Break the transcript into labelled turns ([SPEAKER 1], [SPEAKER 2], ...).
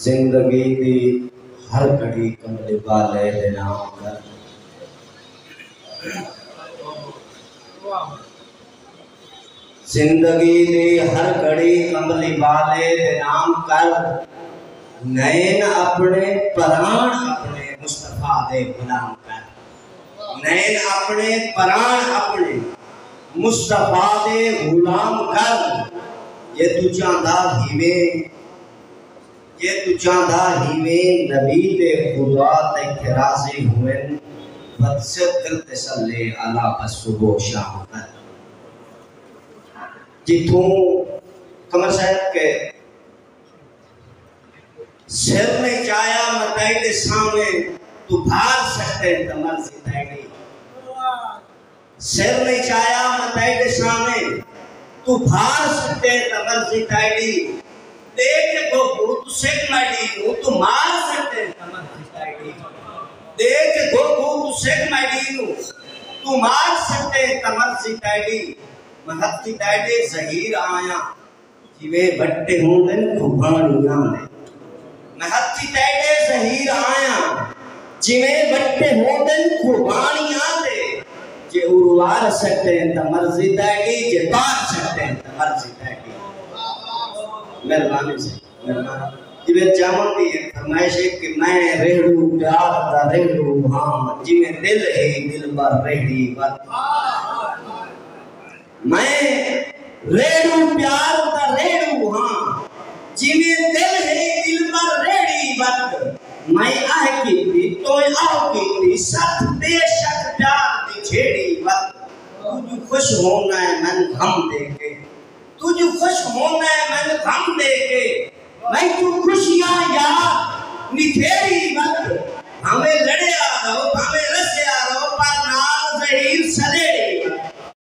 [SPEAKER 1] زندگی دی ہر گھڑی کملی والے دے نام کر زندگی دی ہر گھڑی کملی والے دے نام کر نین اپنے پران اپنے مصطفیٰ دے غلام کر نین اپنے پران اپنے مصطفیٰ دے غلام کر یہ تو چاندہ ہیویں نبی دے خدا تک راضی ہوئے بدسر دل تسلے علا بس صبح شام کر جتوں قمر صاحب کے سر میں چایا متائی دے سامنے تو بھار سکتے ہیں تمرزی تائیڈی سر میں چایا متائی دے سامنے تو بھار سکتے ہیں تمرزی تائیڈی دیکھ گو تو سکھ مائیڈی تو مار سکتے ہیں تمرزی تائیڈی دیکھ گو تو سکھ مائیڈی تو مار سکتے ہیں تمرزی تائیڈی محتی تائیڈی زہیر آیا جیوے بٹے ہوں دن کھبانیاں دے محتی تائیڈی زہیر آیا جیوے بٹے ہوں دن کھبانیاں دے جے اروار سکتے ہیں تمرزی تائیڈی جے پار سکتے ہیں تمرزی تائیڈی مہربانی سے جیوے جامن دی ایک فرمائش ہے کہ میں ریڑو پیار دا ریڑو ہاں جیوے دل ہے دل بر ریڑی بات میں ریڑو پیار دا ریڑو ہاں جیوے دل ہے دل بر ریڑی بات میں آہ کی تھی تو آہ کی تھی ست بے شک پیار دی جھیڑی بات تجھو خوش ہونا ہے من غم دے کے تجھو خوش ہونا ہے من غم دے کے میں تو خوشیاں یاد